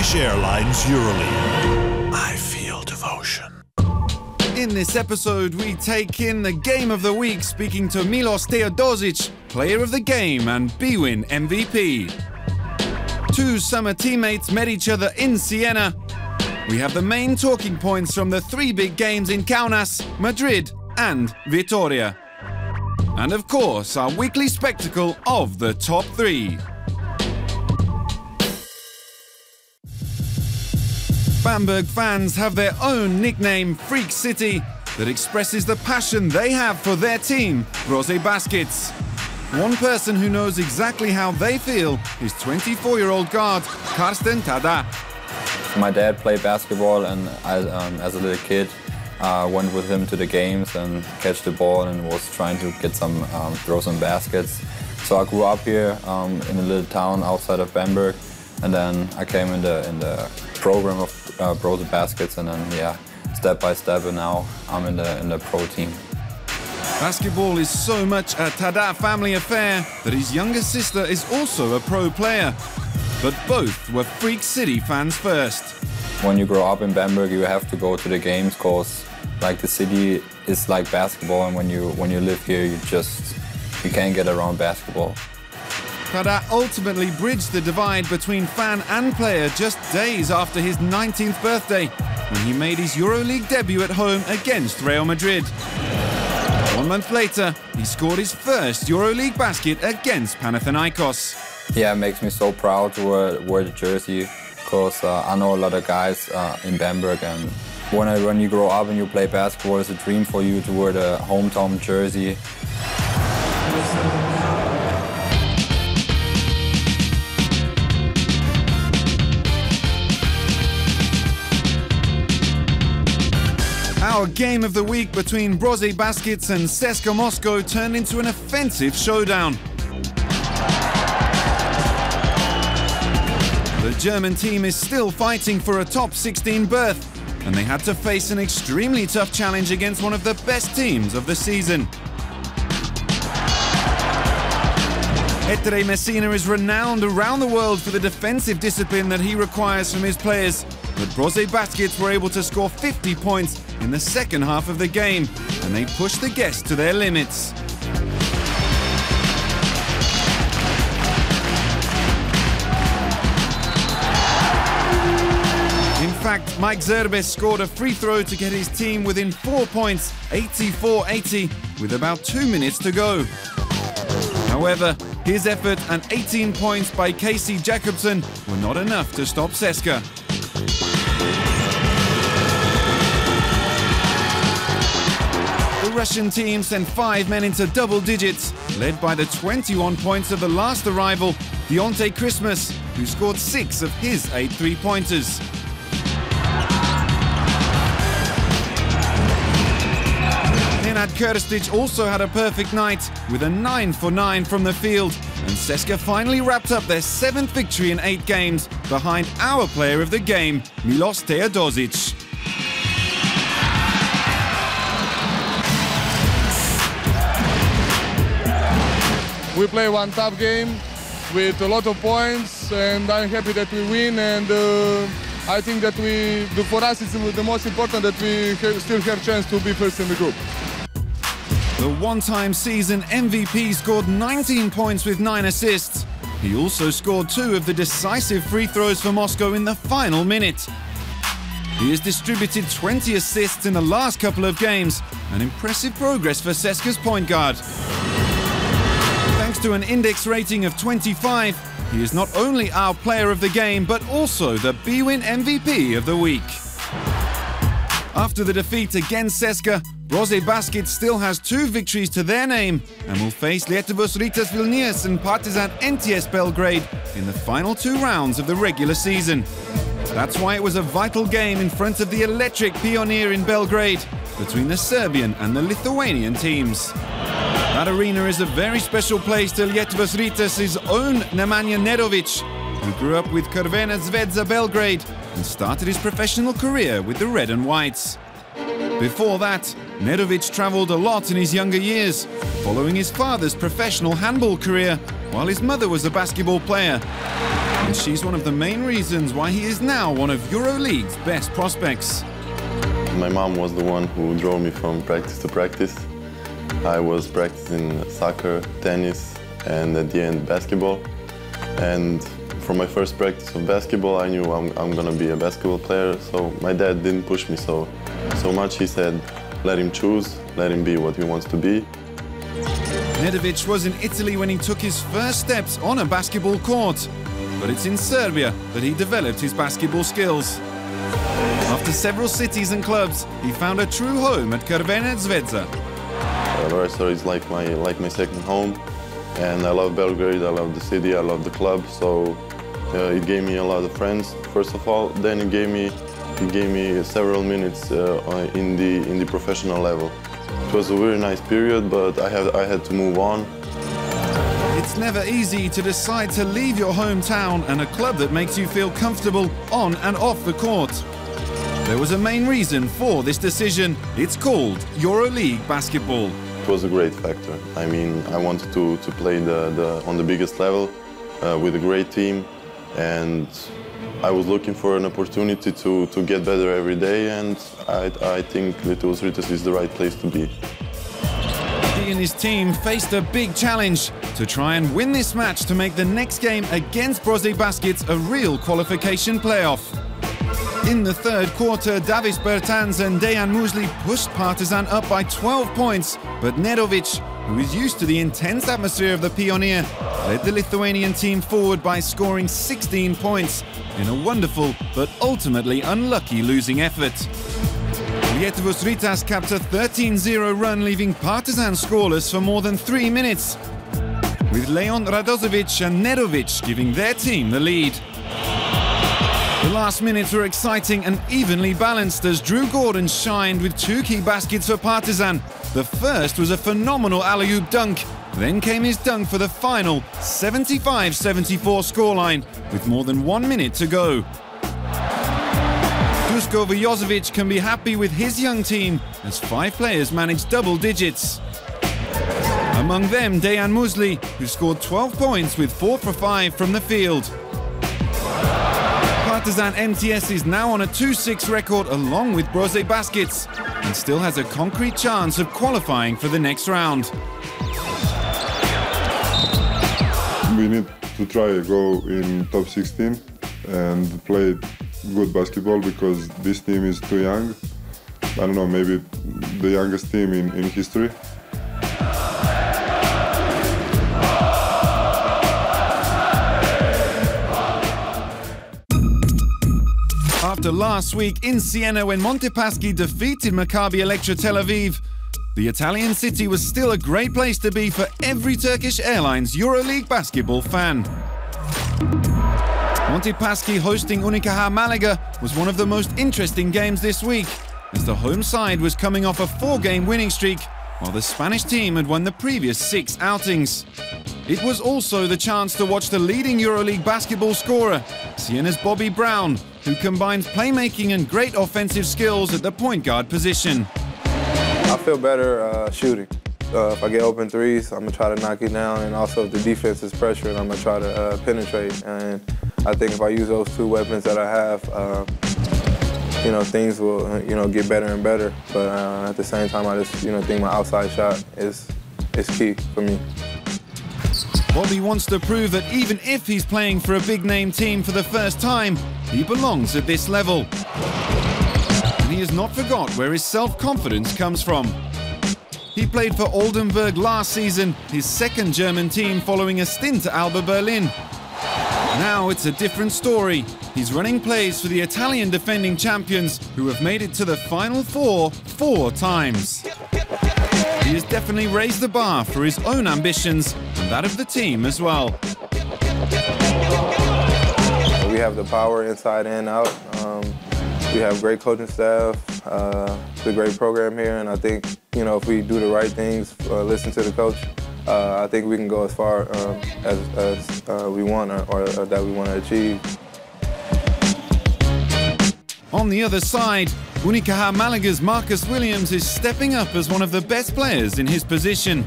Turkish Airlines Euroleague. I feel devotion. In this episode, we take in the Game of the Week, speaking to Milos Teodosic, Player of the Game and bwin MVP. Two summer teammates met each other in Siena. We have the main talking points from the three big games in Kaunas, Madrid and Vitoria. And of course, our weekly spectacle of the top three. Bamberg fans have their own nickname, Freak City, that expresses the passion they have for their team, Brose Baskets. One person who knows exactly how they feel is 24-year-old guard Karsten Tada. My dad played basketball, and I, as a little kid, went with him to the games and catch the ball and was trying to get some throw some baskets. So I grew up here in a little town outside of Bamberg, and then I came in the program of Brose Baskets, and then step by step, and now I'm in the pro team. Basketball is so much a Tada family affair that his younger sister is also a pro player. But both were Freak City fans first. When you grow up in Bamberg, you have to go to the games because, like, the city is like basketball, and when you live here, you can't get around basketball. Tada ultimately bridged the divide between fan and player just days after his 19th birthday, when he made his Euroleague debut at home against Real Madrid. 1 month later, he scored his first Euroleague basket against Panathinaikos. Yeah, it makes me so proud to wear the jersey, because I know a lot of guys in Bamberg, and when you grow up and you play basketball, it's a dream for you to wear the hometown jersey. Our game of the week between Brose Baskets and CSKA Moscow turned into an offensive showdown. The German team is still fighting for a top 16 berth, and they had to face an extremely tough challenge against one of the best teams of the season. Ettore Messina is renowned around the world for the defensive discipline that he requires from his players, but Brose Baskets were able to score 50 points in the second half of the game, and they pushed the guests to their limits. In fact, Mike Zerbes scored a free throw to get his team within 4 points, 84-80, with about 2 minutes to go. However, his effort and 18 points by Casey Jacobson were not enough to stop CSKA. The Russian team sent 5 men into double digits, led by the 21 points of the last arrival, Deontay Christmas, who scored 6 of his 8 three-pointers. Nenad Krstic also had a perfect night with a 9 for 9 from the field, and CSKA finally wrapped up their 7th victory in 8 games behind our player of the game, Milos Teodosic. We play one tough game with a lot of points, and I'm happy that we win, and I think that for us it's the most important that we still have a chance to be first in the group. The one-time season MVP scored 19 points with 9 assists. He also scored 2 of the decisive free throws for Moscow in the final minute. He has distributed 20 assists in the last couple of games, an impressive progress for CSKA's point guard. Thanks to an index rating of 25, he is not only our player of the game, but also the bwin MVP of the week. After the defeat against CSKA, Brose Baskets still has 2 victories to their name and will face Lietuvos Rytas Vilnius and Partizan NTS Belgrade in the final 2 rounds of the regular season. That's why it was a vital game in front of the electric Pioneer in Belgrade between the Serbian and the Lithuanian teams. That arena is a very special place to Lietuvos Rytas' own Nemanja Nedovic, who grew up with Crvena Zvezda Belgrade and started his professional career with the Red and Whites. Before that, Nedovic travelled a lot in his younger years, following his father's professional handball career while his mother was a basketball player. And she's one of the main reasons why he is now one of Euroleague's best prospects. My mom was the one who drove me from practice to practice. I was practicing soccer, tennis, and at the end basketball. And from my first practice of basketball, I knew I'm gonna be a basketball player. So my dad didn't push me so much. He said, let him choose, let him be what he wants to be. Nedovic was in Italy when he took his first steps on a basketball court. But it's in Serbia that he developed his basketball skills. After several cities and clubs, he found a true home at Crvena Zvezda. Varsar is like my second home, and I love Belgrade, I love the city, I love the club, so it gave me a lot of friends, first of all. Then it gave me several minutes in the professional level. It was a very nice period, but I had to move on. It's never easy to decide to leave your hometown and a club that makes you feel comfortable on and off the court. There was a main reason for this decision. It's called Euroleague Basketball. It was a great factor. I mean, I wanted to play on the biggest level with a great team, and I was looking for an opportunity to get better every day, and I think Lietuvos Rytas is the right place to be. He and his team faced a big challenge to try and win this match to make the next game against Brose Baskets a real qualification playoff. In the third quarter, Davis Bertans and Dejan Musli pushed Partizan up by 12 points, but Nedovic, who is used to the intense atmosphere of the Pioneer, led the Lithuanian team forward by scoring 16 points in a wonderful but ultimately unlucky losing effort. Lietuvos Rytas capped a 13-0 run, leaving Partizan scoreless for more than 3 minutes, with Leon Radozovic and Nedovic giving their team the lead. The last minutes were exciting and evenly balanced as Drew Gordon shined with 2 key baskets for Partizan. The first was a phenomenal alley-oop dunk. Then came his dunk for the final 75-74 scoreline with more than 1 minute to go. Dusko Vujozovic can be happy with his young team as 5 players managed double digits. Among them, Dejan Musli, who scored 12 points with 4 for 5 from the field. Partizan MTS is now on a 2-6 record along with Brose Baskets and still has a concrete chance of qualifying for the next round. We need to try to go in top 16 and play good basketball because this team is too young. I don't know, maybe the youngest team in history. After last week in Siena when Montepaschi defeated Maccabi Electra Tel Aviv, the Italian city was still a great place to be for every Turkish Airlines Euroleague basketball fan. Montepaschi hosting Unicaja Malaga was one of the most interesting games this week, as the home side was coming off a 4-game winning streak, while the Spanish team had won the previous 6 outings. It was also the chance to watch the leading Euroleague basketball scorer, Siena's Bobby Brown, who combines playmaking and great offensive skills at the point guard position. I feel better shooting. If I get open threes, I'm going to try to knock it down, and also if the defense is pressured, I'm going to try to penetrate. And I think if I use those 2 weapons that I have, things will, get better and better. But at the same time, I just, think my outside shot is key for me. Bobby wants to prove that even if he's playing for a big-name team for the first time, he belongs at this level. And he has not forgot where his self-confidence comes from. He played for Oldenburg last season, his second German team following a stint at Alba Berlin. Now it's a different story. He's running plays for the Italian defending champions, who have made it to the Final Four 4 times. He has definitely raised the bar for his own ambitions and that of the team as well. We have the power inside and out. We have great coaching staff. It's a great program here, and I think, if we do the right things, listen to the coach, I think we can go as far as we want or that we want to achieve. On the other side, Unicaja Malaga's Marcus Williams is stepping up as one of the best players in his position.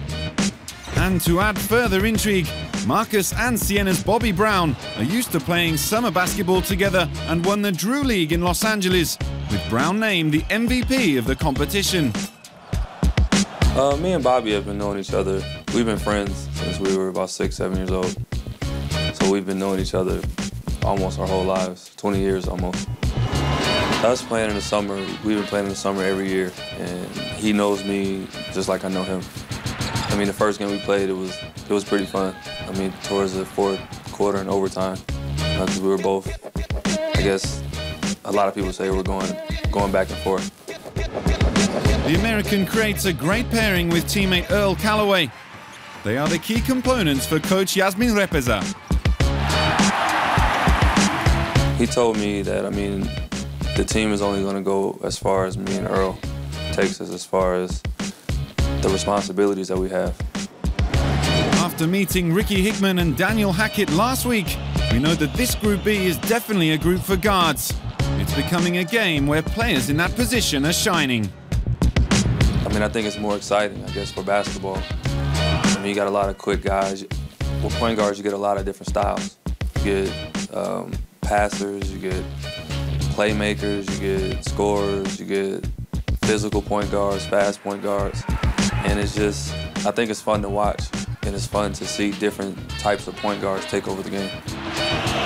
And to add further intrigue, Marcus and Siena's Bobby Brown are used to playing summer basketball together and won the Euroleague in Los Angeles, with Brown named the MVP of the competition. Me and Bobby have been knowing each other. We've been friends since we were about 6, 7 years old. So we've been knowing each other almost our whole lives, 20 years almost. Us playing in the summer, we've been playing in the summer every year, and he knows me just like I know him. I mean, the first game we played, it was pretty fun. I mean, towards the fourth quarter and overtime, because we were both, I guess, a lot of people say we're going back and forth. The American creates a great pairing with teammate Earl Calloway. They are the key components for coach Yasmin Repeza. He told me that, I mean, the team is only going to go as far as me and Earl takes us, as far as the responsibilities that we have. After meeting Ricky Hickman and Daniel Hackett last week, we know that this Group B is definitely a group for guards. It's becoming a game where players in that position are shining. I mean, I think it's more exciting, I guess, for basketball. I mean, you got a lot of quick guys. With point guards, you get a lot of different styles. You get passers, you get playmakers, you get scorers, you get physical point guards, fast point guards. And it's just, I think it's fun to watch, and it's fun to see different types of point guards take over the game.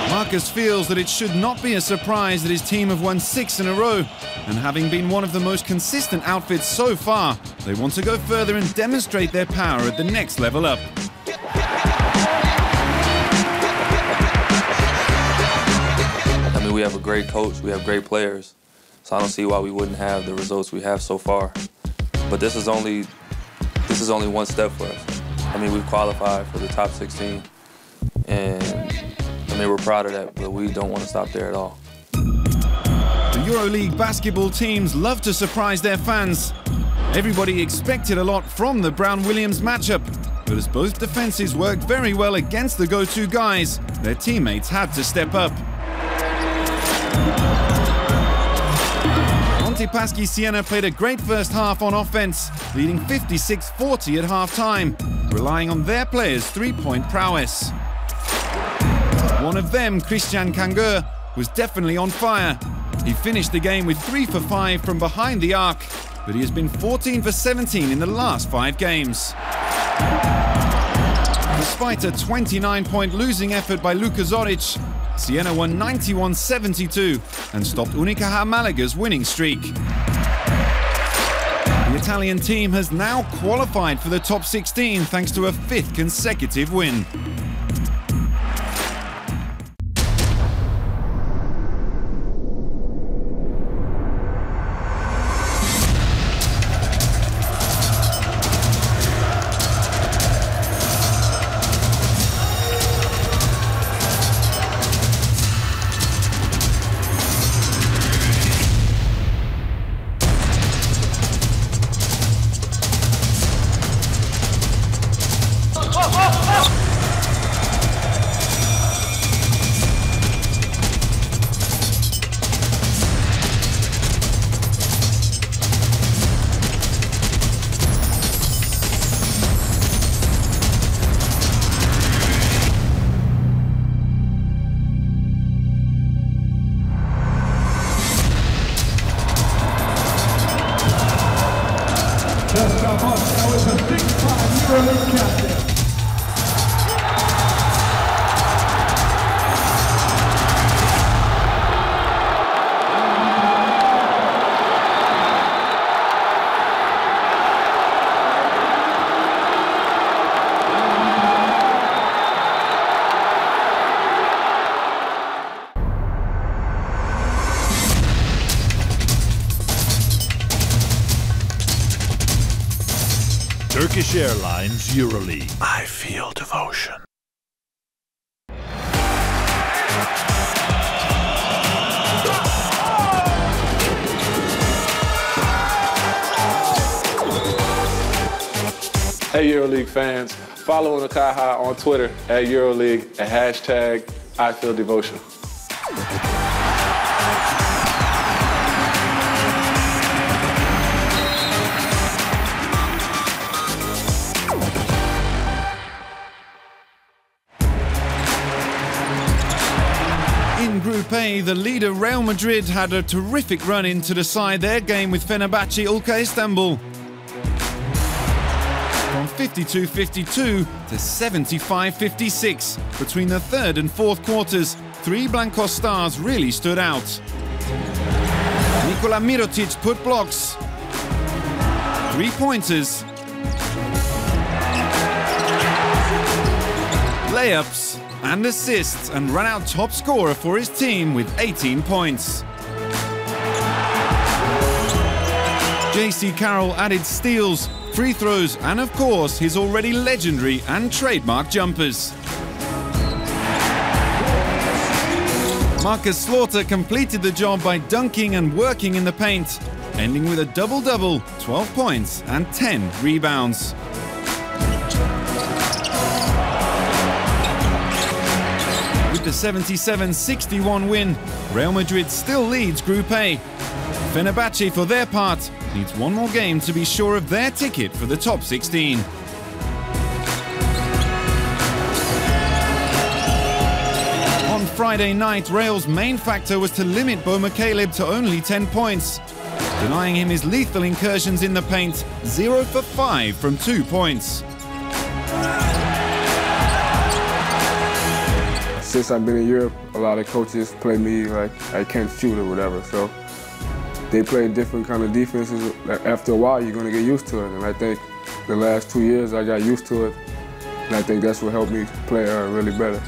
Marcus feels that it should not be a surprise that his team have won 6 in a row, and having been one of the most consistent outfits so far, they want to go further and demonstrate their power at the next level up. I mean, we have a great coach, we have great players, so I don't see why we wouldn't have the results we have so far. But this is only one step for us. I mean, we've qualified for the top 16, and I mean, we're proud of that, but we don't want to stop there at all. The Euroleague basketball teams love to surprise their fans. Everybody expected a lot from the Brown-Williams matchup, but as both defenses worked very well against the go-to guys, their teammates had to step up. Montepaschi Siena played a great first half on offense, leading 56-40 at halftime, relying on their players' three-point prowess. One of them, Christian Kangur, was definitely on fire. He finished the game with 3 for 5 from behind the arc, but he has been 14 for 17 in the last 5 games. Despite a 29-point losing effort by Luka Zoric, Siena won 91-72 and stopped Unicaja Malaga's winning streak. The Italian team has now qualified for the top 16 thanks to a 5th consecutive win. Turkish Airlines Euroleague. I feel devotion. Hey Euroleague fans, follow Unicaja on Twitter at Euroleague and hashtag I feel devotion. A, the leader Real Madrid had a terrific run-in to decide their game with Fenerbahce Ulka Istanbul. From 52-52 to 75-56. Between the third and fourth quarters, three Blancos stars really stood out. Nikola Mirotic put blocks, three-pointers, layups and assists, and ran out top scorer for his team with 18 points. JC Carroll added steals, free throws and of course his already legendary and trademark jumpers. Marcus Slaughter completed the job by dunking and working in the paint, ending with a double-double, 12 points and 10 rebounds. With the 77-61 win, Real Madrid still leads Group A. Fenerbahce, for their part, needs one more game to be sure of their ticket for the top 16. On Friday night, Real's main factor was to limit Bo McCaleb to only 10 points, denying him his lethal incursions in the paint, 0 for 5 from 2 points. Since I've been in Europe, a lot of coaches play me like I can't shoot or whatever, so they play different kind of defenses. After a while, you're going to get used to it, and I think the last 2 years I got used to it, and I think that's what helped me play really better.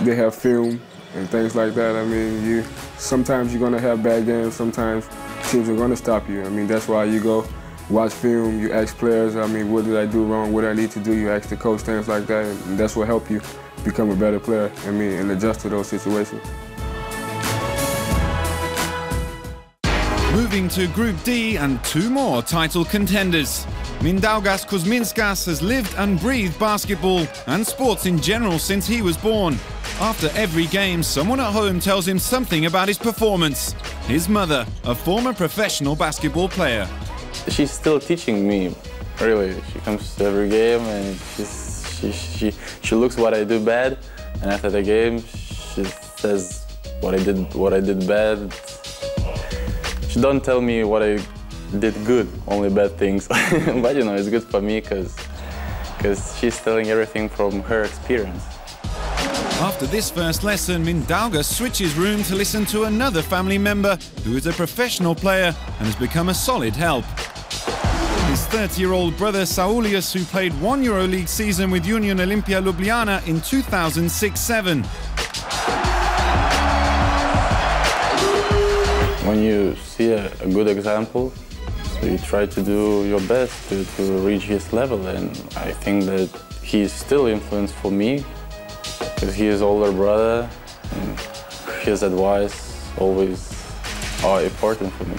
They have film and things like that. I mean, sometimes you're going to have bad games, sometimes teams are going to stop you. I mean, that's why you go watch film, you ask players, I mean, what did I do wrong, what do I need to do, you ask the coach, things like that, and that's what helped you become a better player, I mean, and adjust to those situations. Moving to Group D and two more title contenders. Mindaugas Kuzminskas has lived and breathed basketball and sports in general since he was born. After every game, someone at home tells him something about his performance. His mother, a former professional basketball player. She's still teaching me, really. She comes to every game and she looks what I do bad, and after the game she says what I did bad. She don't tell me what I did good, only bad things. But you know, it's good for me because she's telling everything from her experience. After this first lesson, Mindaugas switches room to listen to another family member who is a professional player and has become a solid help. His 30-year-old brother Saulius, who played one Euroleague season with Union Olimpia Ljubljana in 2006-07. When you see a good example, so you try to do your best to reach his level, and I think that he's still influence for me because he is older brother and his advice always are important for me.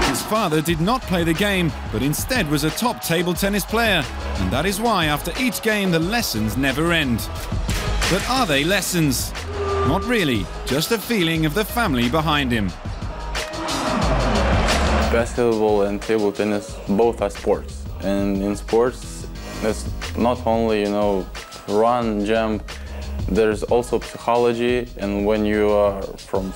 His father did not play the game, but instead was a top table tennis player, and that is why after each game the lessons never end. But are they lessons? Not really, just a feeling of the family behind him. Basketball and table tennis both are sports, and in sports it's not only, you know, run, jump, there's also psychology, and when you are from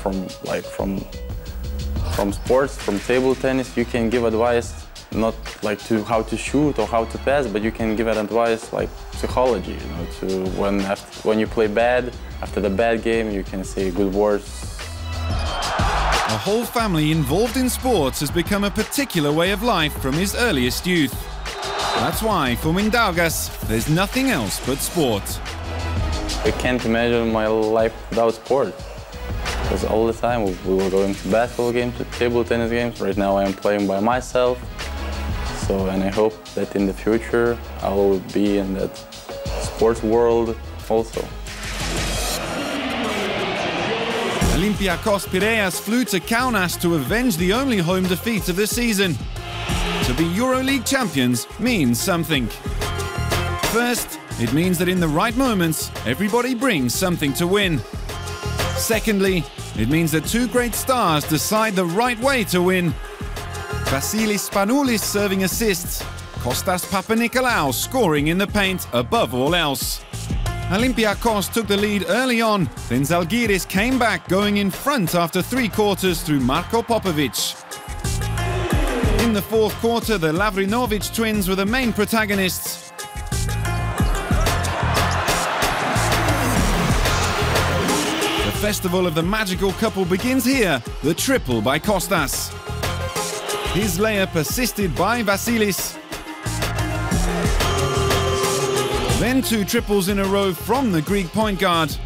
sports, from table tennis, you can give advice not like to how to shoot or how to pass, but you can give advice like psychology, you know, to when you play bad, after the bad game, you can say good words. A whole family involved in sports has become a particular way of life from his earliest youth. That's why, for Mindaugas, there's nothing else but sport. I can't imagine my life without sport. Because all the time we were going to basketball games, to table tennis games. Right now I am playing by myself. So, and I hope that in the future I will be in that sports world also. Olympiacos Piraeus flew to Kaunas to avenge the only home defeat of the season. To be Euroleague champions means something. First, it means that in the right moments, everybody brings something to win. Secondly, it means that two great stars decide the right way to win. Vasilis Spanoulis serving assists, Kostas Papanikolaou scoring in the paint above all else. Olympiacos took the lead early on, then Zalgiris came back, going in front after 3 quarters through Marko Popovic. In the 4th quarter, the Lavrinovic twins were the main protagonists. The festival of the magical couple begins here, the triple by Kostas. His layup assisted by Vasilis. Then 2 triples in a row from the Greek point guard.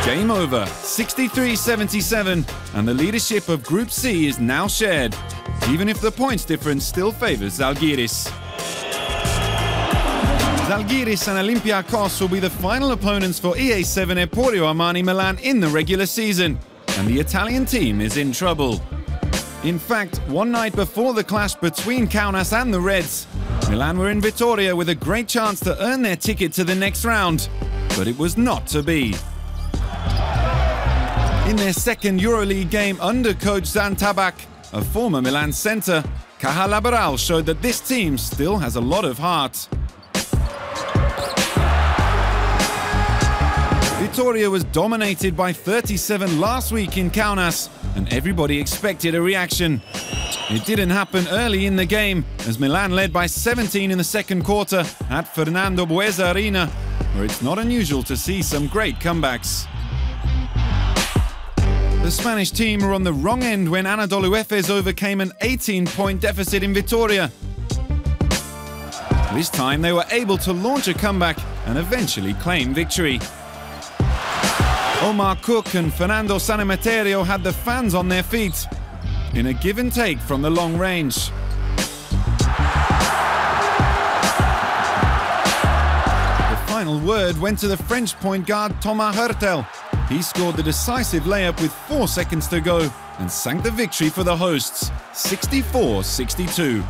Game over, 63-77, and the leadership of Group C is now shared, even if the points difference still favors Zalgiris. Zalgiris and Olympiacos will be the final opponents for EA7 Emporio Armani Milan in the regular season, and the Italian team is in trouble. In fact, one night before the clash between Kaunas and the Reds, Milan were in Vitoria with a great chance to earn their ticket to the next round, but it was not to be. In their second Euroleague game under coach Zan Tabak, a former Milan centre, Caja Laboral showed that this team still has a lot of heart. Vitoria was dominated by 37 last week in Kaunas, and everybody expected a reaction. It didn't happen early in the game, as Milan led by 17 in the second quarter at Fernando Buesa Arena, where it's not unusual to see some great comebacks. The Spanish team were on the wrong end when Anadolu Efes overcame an 18-point deficit in Vitoria. This time they were able to launch a comeback and eventually claim victory. Omar Cook and Fernando Sanemeterio had the fans on their feet in a give and take from the long range. The final word went to the French point guard Thomas Hurtel. He scored the decisive layup with 4 seconds to go and sank the victory for the hosts, 64-62.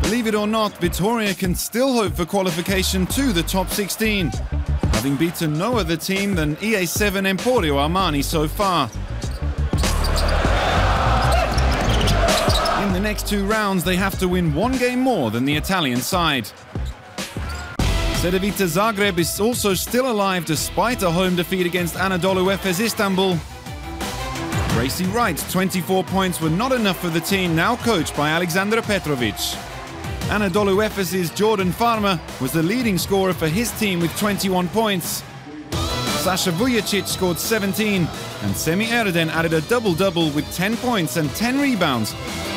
Believe it or not, Vitoria can still hope for qualification to the top 16, having beaten no other team than EA7 Emporio Armani so far. In the next 2 rounds, they have to win 1 game more than the Italian side. Cedevita Zagreb is also still alive despite a home defeat against Anadolu Efes Istanbul. Gracie Wright's 24 points were not enough for the team now coached by Alexandra Petrovic. Anadolu Efes' Jordan Farmer was the leading scorer for his team with 21 points. Sasha Vujacic scored 17, and Semi Erden added a double-double with 10 points and 10 rebounds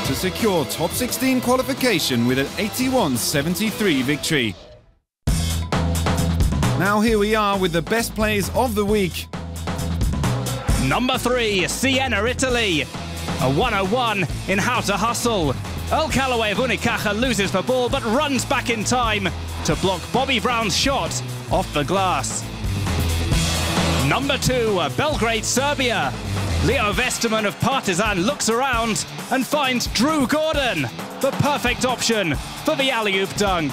to secure top 16 qualification with an 81-73 victory. Now here we are with the best plays of the week. Number 3, Siena, Italy. A 101 in how to hustle. Earl Calloway of Unicaja loses the ball but runs back in time to block Bobby Brown's shot off the glass. Number 2, Belgrade, Serbia. Leo Vesterman of Partizan looks around and finds Drew Gordon, the perfect option for the alley-oop dunk.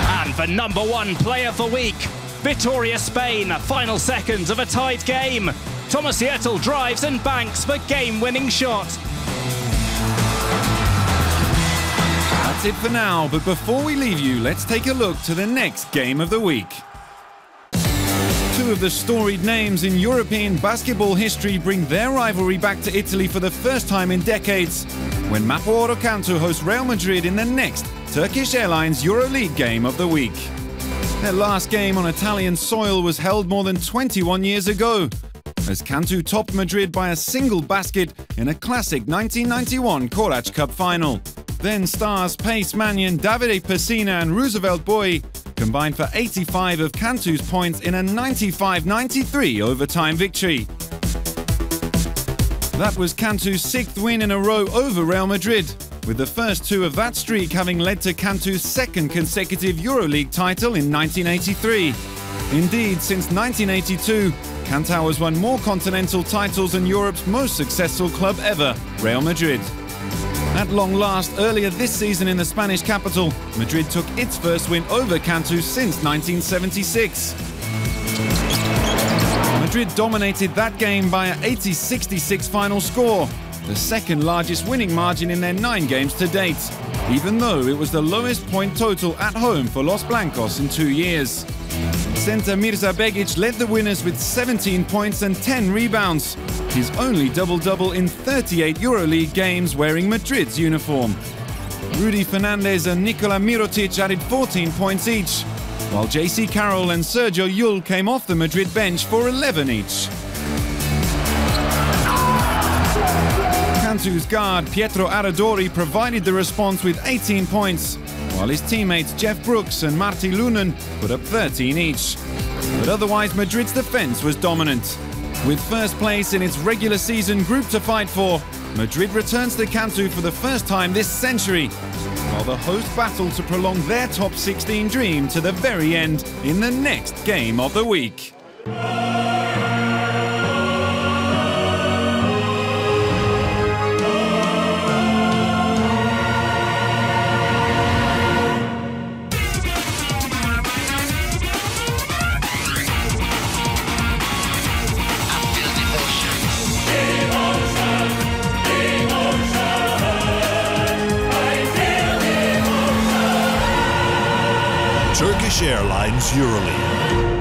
And the number 1 player for week, Vitoria, Spain, final seconds of a tied game. Thomas Yettel drives and banks the game-winning shot. That's it for now, but before we leave you, let's take a look to the next game of the week. 2 of the storied names in European basketball history bring their rivalry back to Italy for the first time in decades, when Mapo Orocantu hosts Real Madrid in the next Turkish Airlines Euroleague game of the week. Their last game on Italian soil was held more than 21 years ago, as Cantu topped Madrid by a single basket in a classic 1991 Korać Cup final. Then stars Pace Mannion, Davide Pessina and Roosevelt Boy combined for 85 of Cantu's points in a 95-93 overtime victory. That was Cantu's 6th win in a row over Real Madrid, with the first 2 of that streak having led to Cantu's 2nd consecutive Euroleague title in 1983. Indeed, since 1982, Cantu has won more continental titles than Europe's most successful club ever, Real Madrid. At long last, earlier this season in the Spanish capital, Madrid took its first win over Cantu since 1976. Madrid dominated that game by an 80-66 final score, the second largest winning margin in their 9 games to date, even though it was the lowest point total at home for Los Blancos in 2 years. Centre Mirza Begic led the winners with 17 points and 10 rebounds, his only double-double in 38 Euroleague games wearing Madrid's uniform. Rudy Fernandez and Nikola Mirotic added 14 points each, while JC Carroll and Sergio Llull came off the Madrid bench for 11 each. Cantu's guard Pietro Aradori provided the response with 18 points, while his teammates Jeff Brooks and Marty Lunen put up 13 each. But otherwise, Madrid's defense was dominant. With first place in its regular season group to fight for, Madrid returns to Cantu for the first time this century, while the host battle to prolong their top 16 dream to the very end in the next game of the week. Turkish Airlines Euroleague.